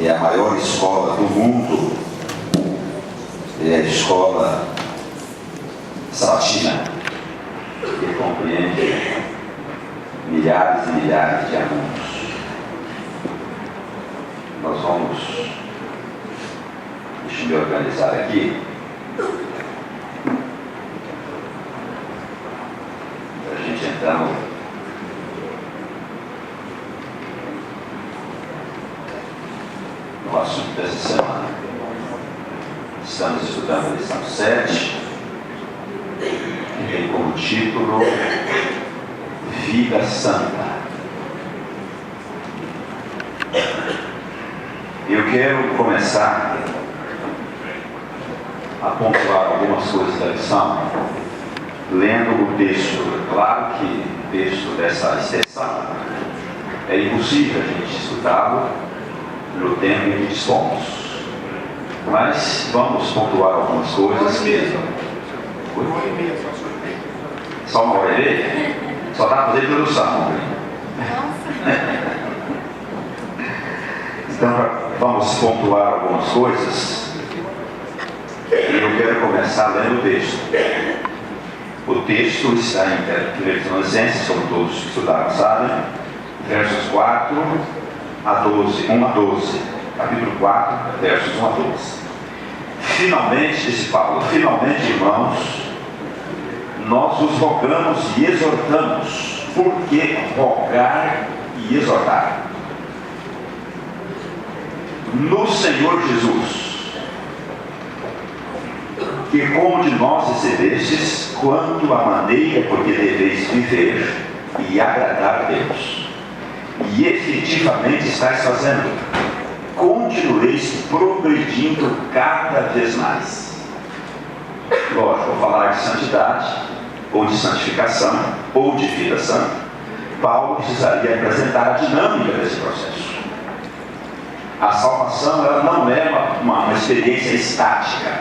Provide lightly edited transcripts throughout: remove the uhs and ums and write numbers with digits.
é a maior escola do mundo, é a escola sabatina, que compreende milhares e milhares de alunos. Nós vamos, deixa eu me organizar aqui, para a gente entrar no assunto dessa semana. Estamos estudando a lição 7, que tem como título Vida Santa. Eu quero começar a pontuar algumas coisas da lição, lendo o texto. Claro que o texto dessa extensão é impossível a gente estudá-lo no tempo em que dispomos, mas vamos pontuar algumas coisas mesmo. Só uma hora e meia? Só dá para fazer introdução. Então, vamos pontuar algumas coisas. E eu quero começar lendo o texto. O texto está em 1 Tessalonicenses, como todos estudaram, sabem, versos 4 a 12, 1 a 12. Capítulo 4, versos 1 a 12. Finalmente, disse Paulo, finalmente, irmãos, nós os rogamos e exortamos. Por que rogar e exortar? No Senhor Jesus, que como de nós recebestes, quanto à maneira por que deveis viver e agradar a Deus, e efetivamente estáis fazendo, continueis progredindo cada vez mais. Lógico, vou falar de santidade, ou de santificação, ou de vida santa. Paulo precisaria apresentar a dinâmica desse processo. A salvação, ela não é uma experiência estática,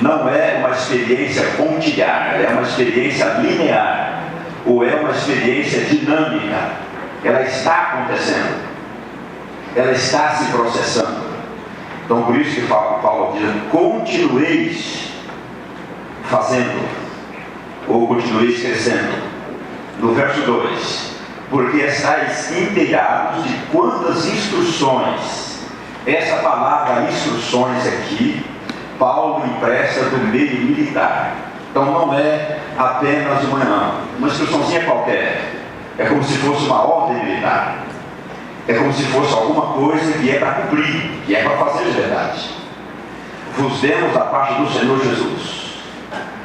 não é uma experiência pontilhar, ela é uma experiência linear, ou é uma experiência dinâmica. Ela está acontecendo, ela está se processando. Então, por isso que Paulo diz: continueis fazendo, ou continueis crescendo. No verso 2: porque estáis inteirados de quantas instruções. Essa palavra instruções aqui, Paulo empresta do meio militar. Então não é apenas uma instruçãozinha qualquer. É como se fosse uma ordem militar. É como se fosse alguma coisa que é para cumprir, que é para fazer de verdade. Vos demos da parte do Senhor Jesus.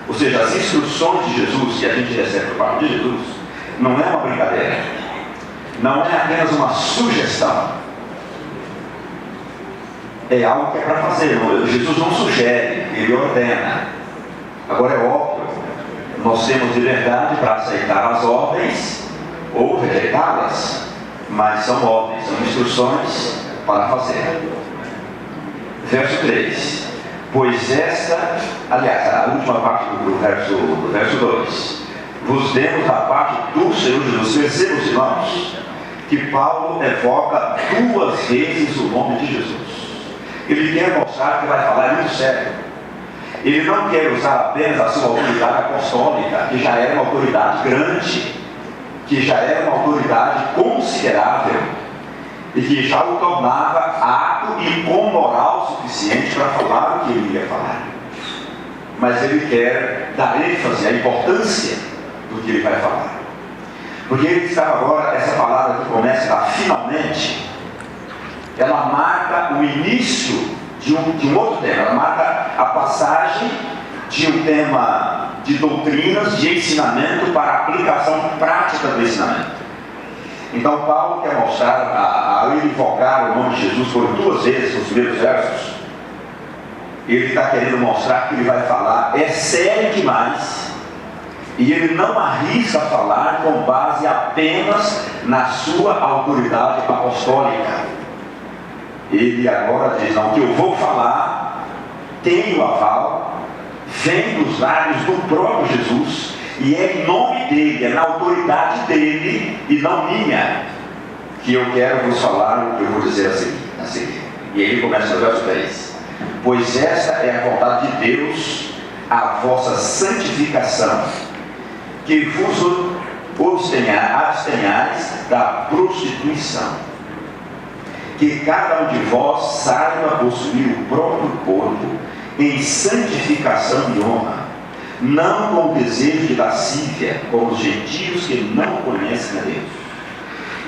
Ou seja, as instruções de Jesus que a gente recebe por parte de Jesus não é uma brincadeira, não é apenas uma sugestão, é algo que é para fazer. Jesus não sugere, ele ordena. Agora é óbvio, nós temos liberdade para aceitar as ordens ou rejeitá-las, mas são ordens, são instruções para fazer. Verso 3: pois esta, aliás, a última parte do verso 2: vos demos da parte do Senhor Jesus. Percebam, irmãos, que Paulo evoca 2 vezes o nome de Jesus. Ele quer mostrar que vai falar muito sério. Ele não quer usar apenas a sua autoridade apostólica, que já era uma autoridade grande, que já era uma autoridade considerável, e que já o tornava apto e com moral suficiente para falar o que ele ia falar. Mas ele quer dar ênfase à importância do que ele vai falar. Porque ele está agora, essa palavra que começa a finalmente, ela marca o início de um outro tema. Ela marca a passagem de um tema de doutrinas, de ensinamento, para a aplicação prática do ensinamento. Então Paulo quer mostrar, ao ele invocar o nome de Jesus por 2 vezes nos primeiros versos, ele está querendo mostrar que ele vai falar é sério demais, e ele não arrisca falar com base apenas na sua autoridade apostólica. Ele agora diz: não, o que eu vou falar tem o aval, vem dos lábios do próprio Jesus, e é em nome dele, é na autoridade dele e não minha, que eu quero vos falar o que eu vou dizer a seguir. E ele começa no verso 3. Pois esta é a vontade de Deus, a vossa santificação, que vos abstenhais da prostituição, que cada um de vós saiba possuir o próprio corpo em santificação e honra, não com o desejo de lascívia, como os gentios que não conhecem a Deus,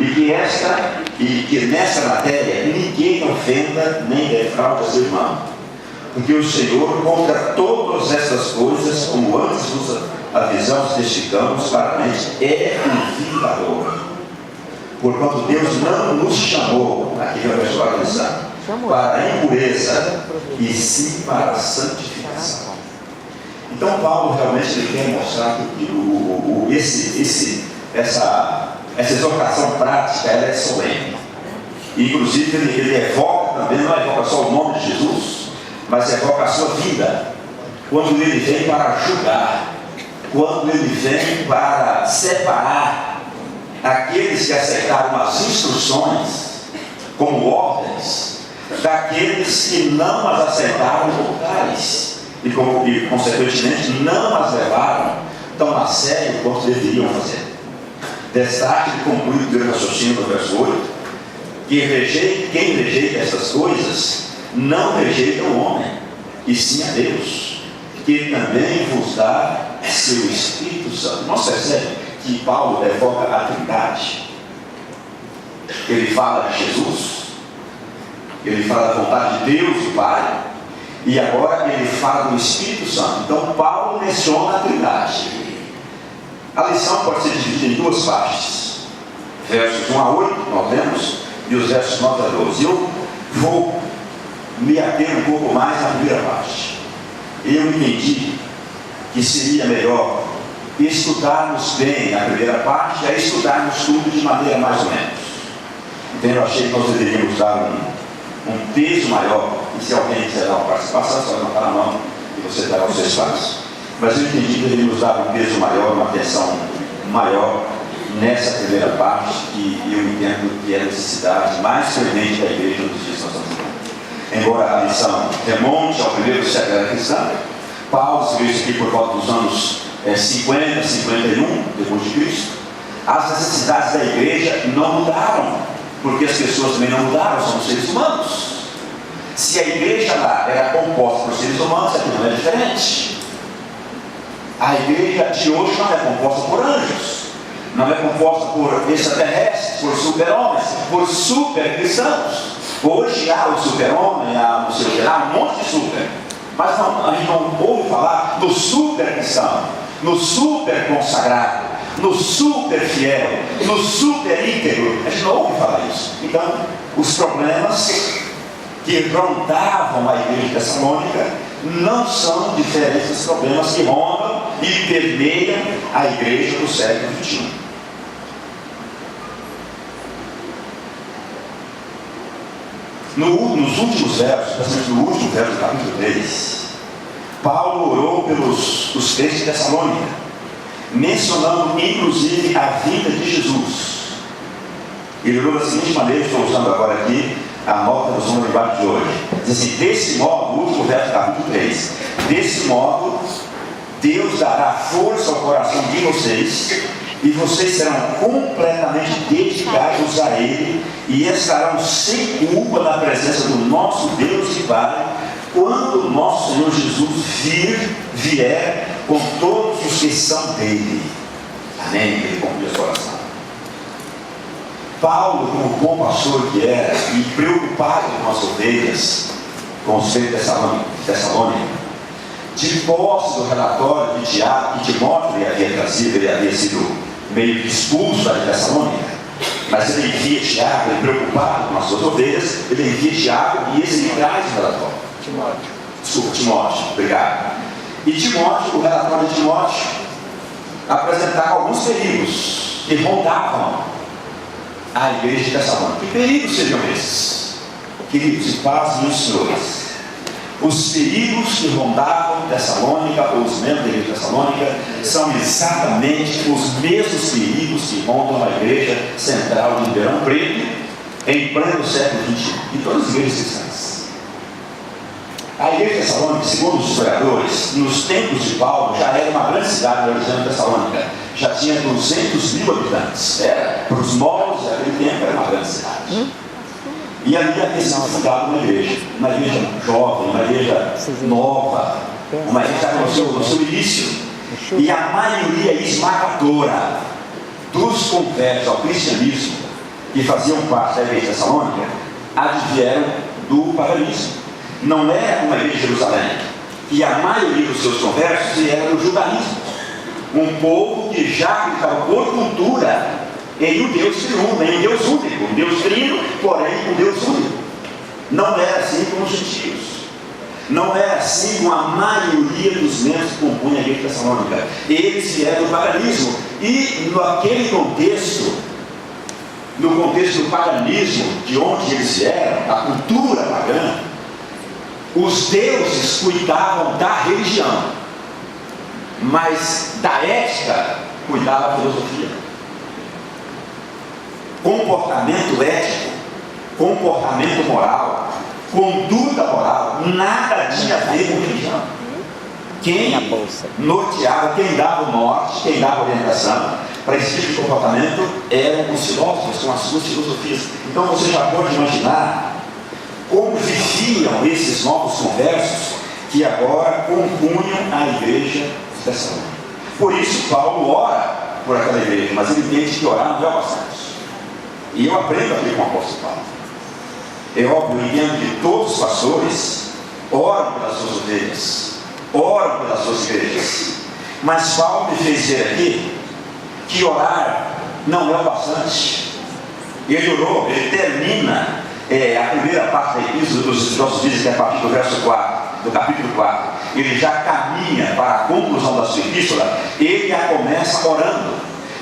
e que nessa matéria ninguém ofenda nem defraude seu irmão, porque o Senhor contra todas essas coisas, como antes vos avisamos, testificamos claramente, é um vingador. Porquanto Deus não nos chamou, aqui vai pessoal atenção, para a impureza, e sim para a santificação. Então Paulo realmente ele quer mostrar que essa exortação prática ela é solene. Inclusive ele evoca também, não evoca só o nome de Jesus, mas evoca a sua vida, quando ele vem para julgar, quando ele vem para separar aqueles que aceitaram as instruções como ordens, daqueles que não as aceitaram como tais, e consequentemente não as levaram tão a sério quanto deveriam fazer. Destaque de concluir o primeiro raciocínio do verso 8, que quem rejeita essas coisas não rejeita o homem, e sim a Deus, que também vos dá seu Espírito Santo. Nós percebemos que Paulo evoca a Trindade. Ele fala de Jesus, ele fala da vontade de Deus, o Pai, e agora ele fala do Espírito Santo. Então Paulo menciona a Trindade. A lição pode ser dividida em duas partes, versos 1 a 8 nós lemos, e os versos 9 a 12. Eu vou me ater um pouco mais na primeira parte. Eu entendi que seria melhor estudarmos bem a primeira parte e estudarmos tudo de maneira mais ou menos. Então eu achei que nós deveríamos dar um peso maior, e se alguém quiser dar uma participação, só levantar a mão e você dará o seu espaço. Mas eu entendi que deveríamos dar um peso maior, uma atenção maior nessa primeira parte, que eu entendo que é a necessidade mais frequente da igreja nos dias que nós estamos vivendo. Embora a lição remonte ao primeiro século cristão, Paulo escreveu isso aqui por volta dos anos 50, 51 depois de Cristo. As necessidades da igreja não mudaram, porque as pessoas também não mudaram, são seres humanos. Se a igreja lá era composta por seres humanos, aqui não é diferente. A igreja de hoje não é composta por anjos, não é composta por extraterrestres, por super-homens, por super-cristãos. Hoje há o super-homem, há um monte de super, mas a gente não ouve falar do super-cristão, no super-consagrado, no super-fiel, no super-íntegro. A gente não ouve falar isso. Então, os problemas que rondavam a igreja tessalônica não são diferentes dos problemas que rondam e permeiam a igreja do século XXI. Nos últimos versos, principalmente no último verso do capítulo 3, Paulo orou pelos crentes de Tessalônica, mencionando inclusive a vida de Jesus. Ele orou da seguinte maneira, estou usando agora aqui a nota do som do debate de hoje. Diz assim: desse modo, o último verso do capítulo 3, desse modo, Deus dará força ao coração de vocês, e vocês serão completamente dedicados a Ele, e estarão sem culpa na presença do nosso Deus e Pai, quando o nosso Senhor Jesus vier com todos os que são dele. Amém? Ele conclui a sua oração. Paulo, como bom pastor que era, e preocupado com as ovelhas, com os crentes de Tessalônica, de posse do relatório de Tiago, que Timóteo havia trazido, ele havia sido meio que expulso da Tessalônica, mas ele envia Tiago, ele preocupado com as suas ovelhas, ele envia Tiago e esse traz o relatório. Timóteo, obrigado. E Timóteo, o relatório de Timóteo, apresentava alguns perigos que rondavam a igreja de Tessalônica. Que perigos seriam esses? Queridos, e paz nos senhores. Os perigos que rondavam Tessalônica, ou os membros da igreja de Tessalônica, são exatamente os mesmos perigos que rondam a igreja central de Ribeirão Preto, em pleno século XXI, em todas as igrejas cristãs. A igreja de Tessalônica, segundo os historiadores, nos tempos de Paulo, já era uma grande cidade, na região de Tessalônica. Já tinha 200 mil habitantes. Para os moldes daquele tempo, era uma grande cidade. E ali havia sido fundada uma igreja jovem, uma igreja nova, uma igreja no seu início. E a maioria esmagadora dos conversos ao cristianismo que faziam parte da igreja de Tessalônica advieram do paganismo. Não era uma igreja de Jerusalém, e a maioria dos seus conversos era do judaísmo, um povo que já acreditava por cultura em um Deus triuno, em um Deus único, um Deus trino, porém um Deus único. Não era assim com os gentios, não era assim com a maioria dos membros que compunham a igreja de Tessalônica. Eles vieram do paganismo, e naquele contexto, no contexto do paganismo, de onde eles vieram, a cultura pagã, os deuses cuidavam da religião, mas da ética cuidava a filosofia. Comportamento ético, comportamento moral, conduta moral, nada tinha a ver com religião. Quem norteava, quem dava o norte, quem dava a orientação para esse tipo de comportamento eram os filósofos com as suas filosofias. Então você já pode imaginar como viviam esses novos conversos que agora compunham a igreja de Tessalônica. Por isso Paulo ora por aquela igreja, mas ele entende que orar não é o bastante. E eu aprendo aqui com o apóstolo Paulo. É óbvio, eu entendo que todos os pastores oram pelas suas ovelhas, oram pelas suas igrejas, mas Paulo me fez ver aqui que orar não é o bastante. Ele orou, ele termina a primeira parte da epístola dos nossos vídeos, que é a partir do verso 4, do capítulo 4, ele já caminha para a conclusão da sua epístola, ele já começa orando,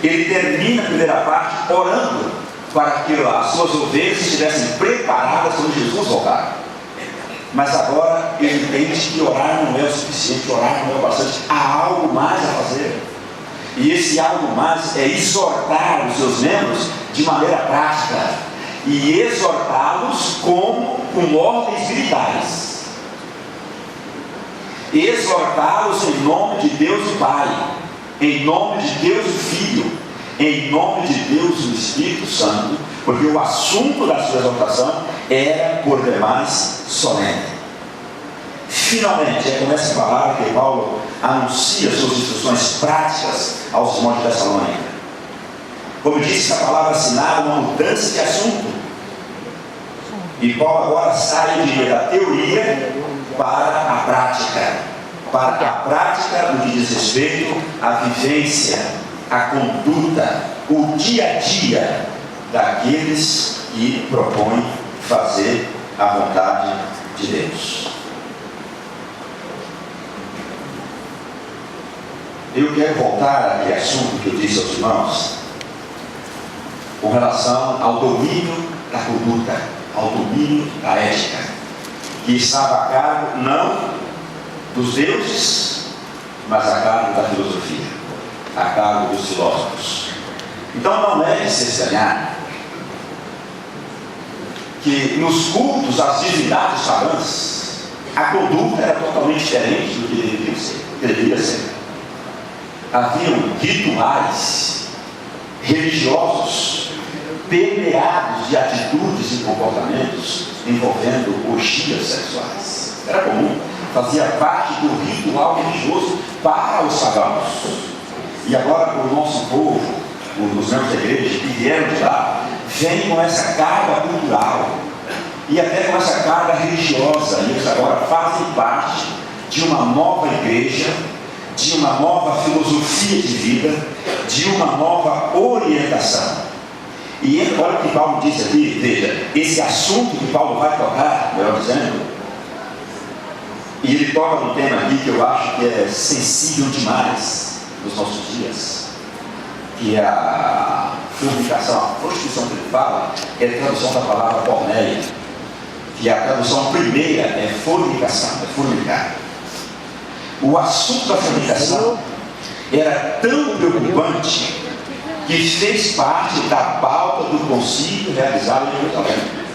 ele termina a primeira parte orando, para que as suas ovelhas estivessem preparadas quando Jesus voltar. Mas agora ele entende que orar não é o suficiente, orar não é o bastante, há algo mais a fazer, e esse algo mais é exortar os seus membros de maneira prática, e exortá-los com ordens militares, exortá-los em nome de Deus o Pai, em nome de Deus o Filho, em nome de Deus o Espírito Santo, porque o assunto da sua exortação era por demais solene. Finalmente, é com essa palavra que Paulo anuncia suas instruções práticas aos irmãos de Tessalônica. Como eu disse, a palavra assinala uma mudança de assunto. E Paulo agora sai da teoria para a prática do que diz respeito à vivência, à conduta, o dia a dia daqueles que propõem fazer a vontade de Deus. Eu quero voltar àquele assunto que eu disse aos irmãos, com relação ao domínio da conduta, ao domínio da ética, que estava a cargo não dos deuses, mas a cargo da filosofia, a cargo dos filósofos. Então não é de se estranhar que nos cultos às divindades pagãs a conduta era totalmente diferente do que deveria ser. Haviam rituais religiosos permeados de atitudes e comportamentos envolvendo orgias sexuais. Era comum, fazia parte do ritual religioso para os pagãos. E agora para o nosso povo, os membros da igreja que vieram de lá, vêm com essa carga cultural e até com essa carga religiosa, e eles agora fazem parte de uma nova igreja, de uma nova filosofia de vida, de uma nova orientação. E olha o que Paulo disse aqui, veja, esse assunto que Paulo vai tocar, melhor dizendo, e ele toca num tema aqui que eu acho que é sensível demais nos nossos dias, que é a fornicação. A prostituição que ele fala é a tradução da palavra porneia, que a tradução primeira é fornicação, é fornicar. O assunto da fornicação era tão preocupante que fez parte da pauta do concílio realizado em Jerusalém.